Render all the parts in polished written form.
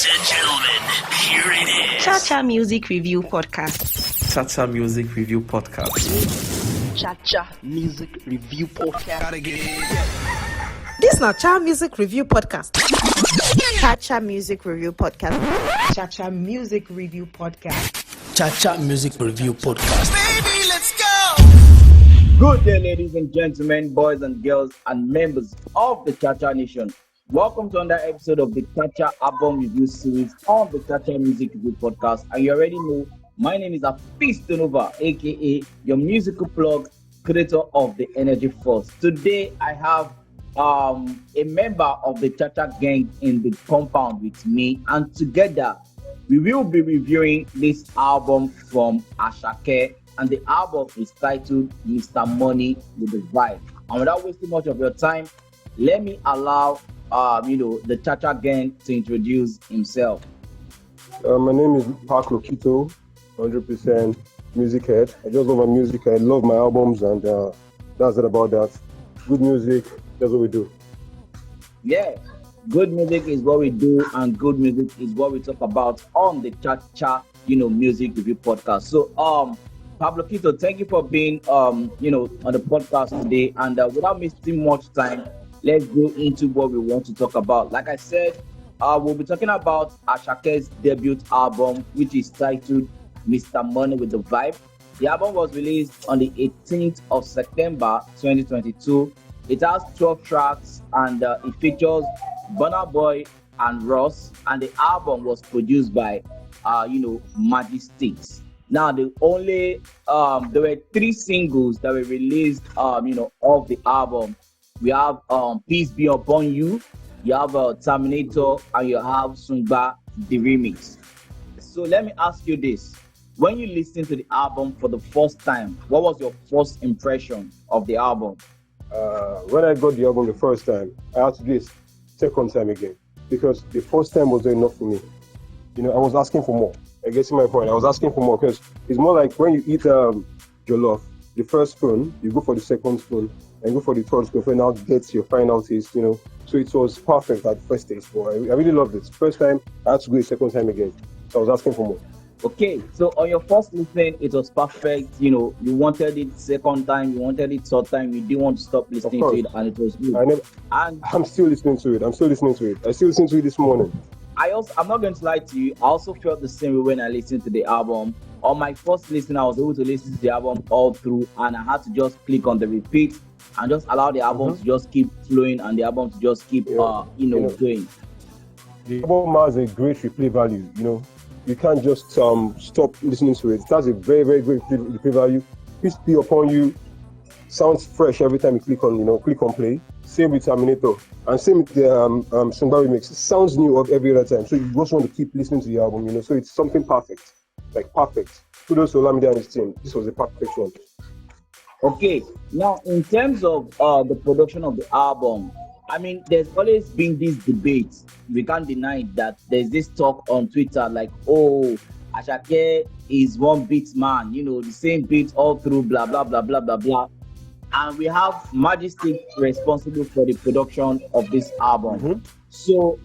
Ladies and gentlemen, here it is. Cha Cha Music Review Podcast. Cha Cha Music Review Podcast. Cha Cha Music Review Podcast. This is not Cha Music Review Podcast. Cha Cha Music Review Podcast. Cha Cha Music Review Podcast. Cha Cha Music Review Podcast. Baby, let's go! Good day, ladies and gentlemen, boys and girls, and members of the Cha Cha Nation. Welcome to another episode of the Cha Cha Album Review Series on the Cha Cha Music Review Podcast. And you already know, my name is Apistonova, aka your musical plug, creator of the Energy Force. Today, I have a member of the Cha Cha Geng in the compound with me, and together we will be reviewing this album from Asake, and the album is titled Mr. Money with the Vibe. And without wasting much of your time, let me allow the Cha Cha Geng to introduce himself. My name is Pak Lokito, 100% music head. I just love my music. I love my albums, and that's it about that. Good music, that's what we do. Yeah, good music is what we do, and good music is what we talk about on the Cha Cha, Music Review Podcast. So, Pak Lokito, thank you for being, on the podcast today. And without wasting much time, let's go into what we want to talk about. Like I said, we'll be talking about Asake's debut album, which is titled Mr. Money with the Vibe. The album was released on the 18th of September 2022. It has 12 tracks, and it features Burna Boy and Russ, and the album was produced by, Magicsticks. Now, there were 3 singles that were released, of the album. We have Peace Be Upon You, you have Terminator, and you have Sungba, the remix. So let me ask you this. When you listen to the album for the first time, what was your first impression of the album? When I got the album the first time, I had to do it second time again, because the first time was not enough for me. I was asking for more. I guess in my point, I was asking for more, because it's more like when you eat jollof, the first spoon, you go for the second spoon, and go for the third spoon, now get your final taste, So it was perfect at first taste, but I really loved it. First time, I had to go a second time again. So I was asking for more. Okay, so on your first listen, it was perfect. You wanted it second time, you wanted it third time, you didn't want to stop listening to it, and it was good. I'm still listening to it. I still listen to it this morning. I'm not going to lie to you. I also felt the same way when I listened to the album. On my first listen, I was able to listen to the album all through, and I had to just click on the repeat and just allow the album to just keep flowing, and the album to just keep, going. The album has a great replay value. You can't just stop listening to it. It has a very, very great replay value. Peace Be Upon You sounds fresh every time you click on play. Same with Terminator, and same with the Sungba remix. It sounds new of every other time. So you just want to keep listening to the album, So it's something perfect, like perfect. Kudos to Olamide and his team. This was a perfect one. Okay, now in terms of the production of the album, I mean, there's always been this debate. We can't deny that there's this talk on Twitter like, oh, Asake is one beat man, the same beat all through, blah, blah, blah, blah, blah, blah. And we have Magicsticks responsible for the production of this album. So,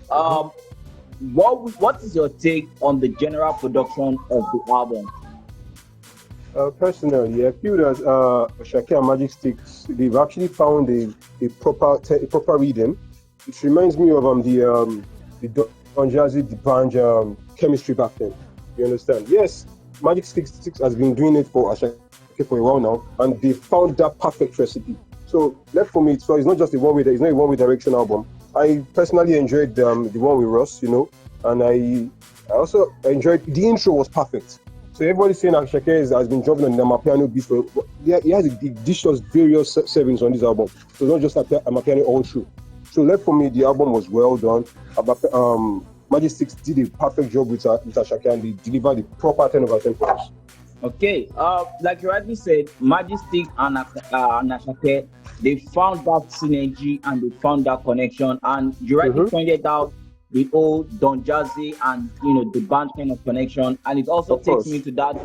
what is your take on the general production of the album? Personally, I feel that Asake and Magicsticks, they've actually found a proper rhythm. It reminds me of the Don Jazzy, the band chemistry back then. You understand? Yes, Magicsticks has been doing it for Asake for a while now, and they found that perfect recipe. So left for me, so it's not just a one way. It's not a one-way direction album. I personally enjoyed the one with Russ, and I also enjoyed the intro was perfect. So everybody's saying Asake has been jumping on the Amapiano beats, but he has dishes various servings on this album. So it's not just Amapiano all through. So left for me, the album was well done. Magicsticks did a perfect job with Asake, and they delivered the proper 10 over 10 for us. Okay, like you rightly said, Magicsticks and Asake, they found that synergy and they found that connection. And you rightly pointed out the old Don Jazzy and the band kind of connection, and it also takes me to that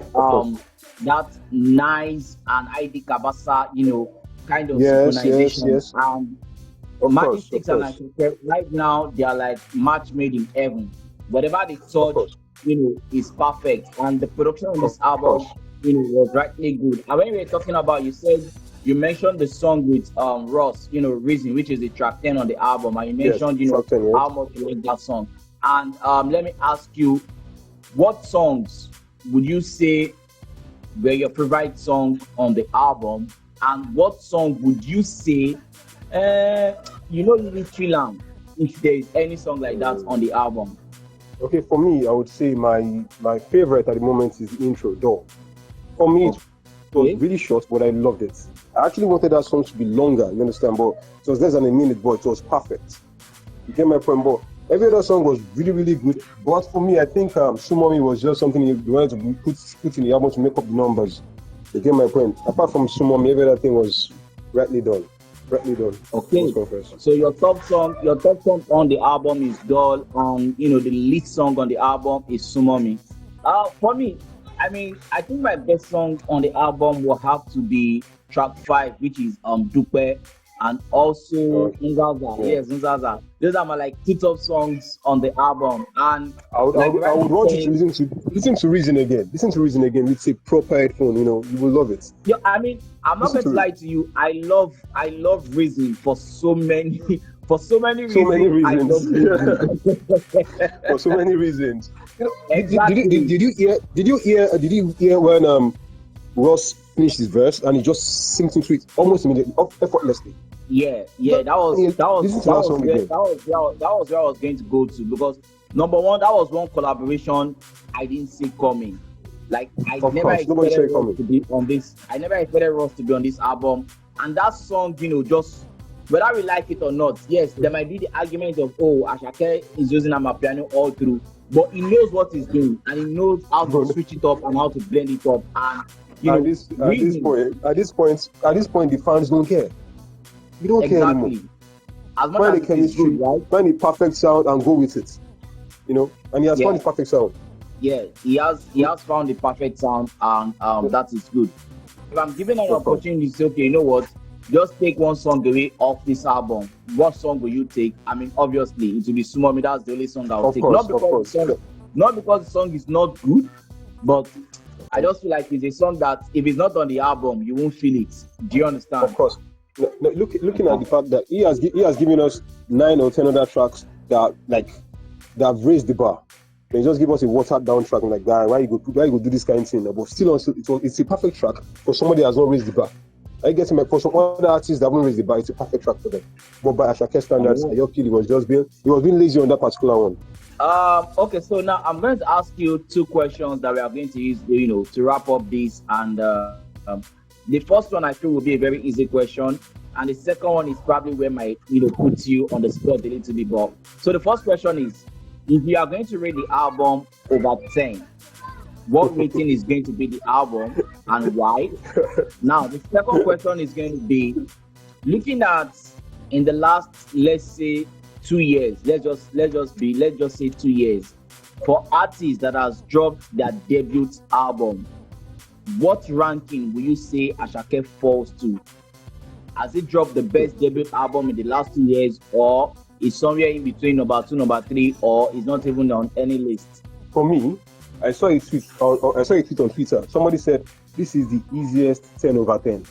nice and ID Kabasa kind of synchronization. Yes. Magicsticks and Asake right now, they are like match made in heaven. whatever they touch, is perfect. And the production on this album, was rightly good. And when we were talking about, you mentioned the song with Russ, Reason, which is the track 10 on the album, and you mentioned, how much you like that song. And let me ask you, what songs would you say were your favorite song on the album, and what song would you say, really chill if there is any song like that on the album? Okay, for me, I would say my favorite at the moment is the intro, Door. For me, it was really short, but I loved it. I actually wanted that song to be longer, you understand, but it was less than a minute, but it was perfect. You get my point, but every other song was really, really good. But for me, I think Tsunami was just something you wanted to put in the album to make up the numbers. You get my point. Apart from Tsunami, every other thing was rightly done. Okay. So your top song on the album is Doll, and the lead song on the album is Tsunami. For me, I think my best song on the album will have to be track 5, which is Dupe, and also Nzaza. Yes, Nzaza. Those are my two top songs on the album. And I would want you to listen to Reason again. Listen to Reason again with a proper headphone. You will love it. Yeah, I'm not going to lie to you. I love Reason for so many reasons. For so many reasons. Exactly. Did you hear when Russ finished his verse and he just synced into it almost immediately, effortlessly? Yeah, that was where I was going to go to, because number one, that was one collaboration I didn't see coming. I never expected Russ to be on this. I never expected Russ to be on this album, and that song, just whether we like it or not, yes, there might be the argument of Asake is using Amapiano all through, but he knows what he's doing and he knows how to switch it up and how to blend it up. And at this point, the fans don't care. You don't care anymore. As much find as the chemistry, find the perfect sound and go with it. And he has found the perfect sound. Yeah, he has found the perfect sound, and that is good. If I'm given an opportunity to say, okay, you know what, just take one song away off this album, what song will you take? Obviously, it will be Tsunami. That's the only song I will take. Not because the song is not good, but I just feel like it's a song that if it's not on the album, you won't feel it. Do you understand? Of course. Looking at the fact that he has given us 9 or 10 other tracks that have raised the bar. They just give us a watered down track like that. Why you go do this kind of thing? But still, it's a perfect track for somebody that has not raised the bar. I guess for some other artists that haven't raised the bar, it's a perfect track for them. But by Asake standards, I just feel he was being lazy on that particular one. Okay, so now I'm going to ask you 2 questions that we are going to use, to wrap up this. And the first one I feel will be a very easy question, and the second one is probably where my puts you on the spot a little bit more. So the first question is, if you are going to rate the album over 10, what rating is going to be the album and why? Now the second question is going to be, looking at in the last, let's say 2 years, let's just say 2 years, for artists that has dropped their debut album, what ranking will you say Asake falls to? Has it dropped the best debut album in the last 2 years, or is somewhere in between number 2, number 3, or is not even on any list? For me, I saw a tweet on Twitter. Somebody said this is the easiest 10 over 10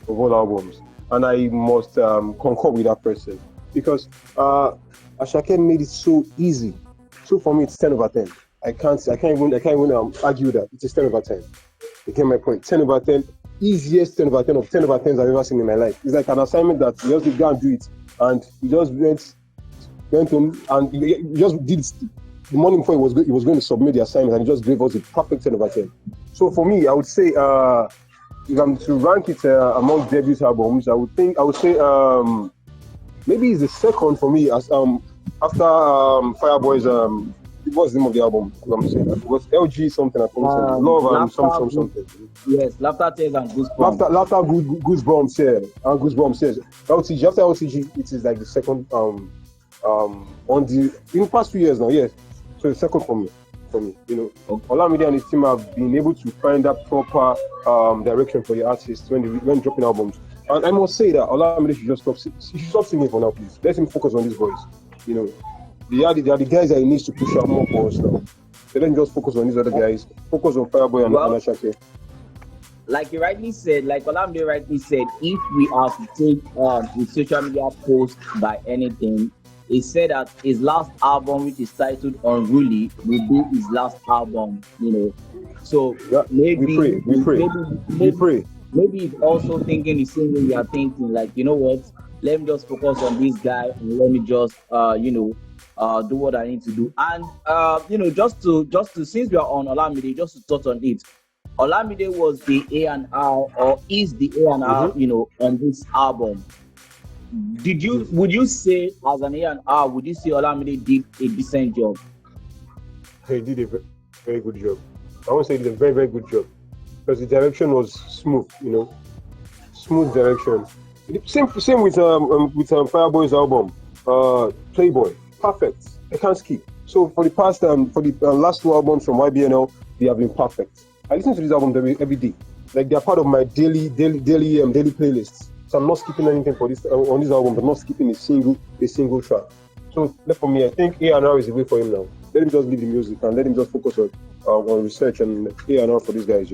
of all albums, and I must concur with that person, because Asake made it so easy. So for me, it's 10 over 10. I can't even argue that it's a 10 over 10. You get my point. 10 over 10, easiest 10 over 10 of 10 over 10s I've ever seen in my life. It's like an assignment that you just go and do it, and he just went home and he just did it. The morning before he was going to submit the assignment, and he just gave us a perfect 10 over 10. So for me, I would say if I'm to rank it among debut albums, I would say maybe it's the second for me, as after Fireboy's what's the name of the album? I'm saying it was LG something. I think Love and something. Yes, Laughter, Tears and Goosebumps. Laughter, Goosebumps, yeah, and Goosebumps, yes. LTG, after LTG, it is like the second on the in the past 2 years now, yes. So the second for me. Olamide and his team have been able to find that proper direction for the artists when dropping albums. And I must say that Olamide should just stop singing for now, please. Let him focus on his voice. they are the guys that he needs to push out more for us now. So let him just focus on these other guys. Focus on Fireboy and Asake. Like you rightly said, like Olamide rightly said, if we are to take the social media post by anything, he said that his last album, which is titled Unruly, will be his last album, you know. So maybe we pray. Maybe he's also thinking the same way we are thinking, like, you know what, let me just focus on this guy and let me just do what I need to do. And just to since we are on Olamide, just to touch on it. Olamide was the A&R or is the A&R, on this album. Would you say as an A&R, would you say Olamide did a decent job? He did a very good job. I won't say he did a very, very good job because the direction was smooth, smooth direction. Same with Fireboy's album, Playboy, perfect. I can't skip. So for the past last two albums from YBNL, they have been perfect. I listen to this album every day. Like they're part of my daily playlists. So I'm not skipping anything for this on this album, but not skipping a single track. So for me, I think A&R is the way for him now. Let him just leave the music and let him just focus on research and A&R for these guys,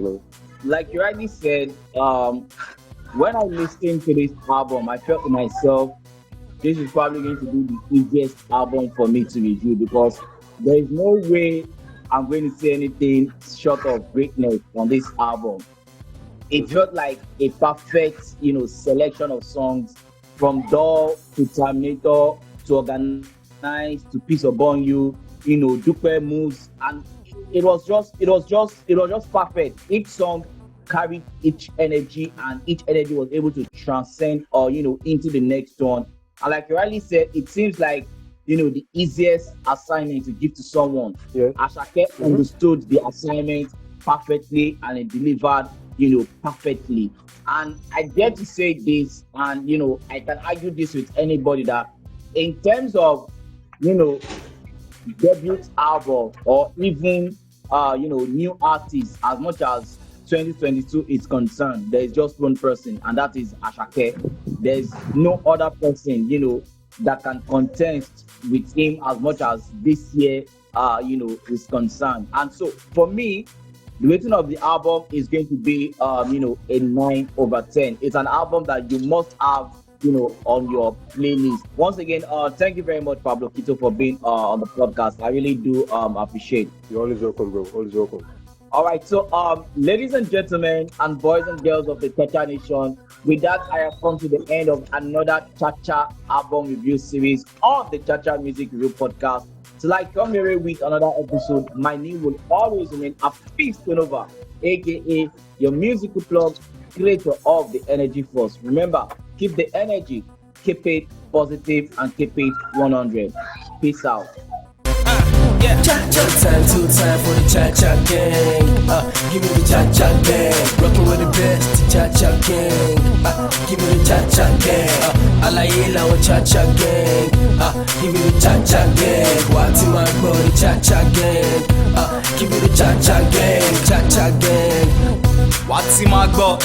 Like you rightly said, when I listened to this album, I felt to myself, this is probably going to be the easiest album for me to review because there is no way I'm going to say anything short of greatness on this album. It felt like a perfect, selection of songs from Door to Terminator to Organize to Peace Upon You, Dupe Moves, and it was just perfect. Each song carried each energy, and each energy was able to transcend or into the next one. And like you rightly said, it seems like the easiest assignment to give to someone. Yeah. Asake understood the assignment perfectly and it delivered, perfectly. And I dare to say this, and I can argue this with anybody that in terms of debut album or even new artists, as much as 2022 is concerned, there is just one person, and that is Asake. There's no other person, that can contest with him as much as this year, is concerned. And so for me, the rating of the album is going to be, a 9/10. It's an album that you must have, on your playlist. Once again, thank you very much, Pak Lokito, for being on the podcast. I really do appreciate. You're always welcome, bro. Always welcome. All right, so ladies and gentlemen, and boys and girls of the Cha Cha Nation, with that, I have come to the end of another Cha Cha album review series on the Cha Cha Music Review Podcast. Till I come here with another episode, my name will always remain Afeez Tonova, aka your musical plug, creator of the Energy Force. Remember, keep the energy, keep it positive, and keep it 100. Peace out. Time to time for the Cha Cha Geng. Give me the Cha Cha Geng. Rockin' with the best, the Cha Cha Geng. Give me the Cha Cha Geng. Alayela with Cha Cha Geng. Give me the Cha Cha Geng. What's in my body, Cha Cha Geng. Give me the Cha Cha Geng. Cha Cha Geng. What's in my gut?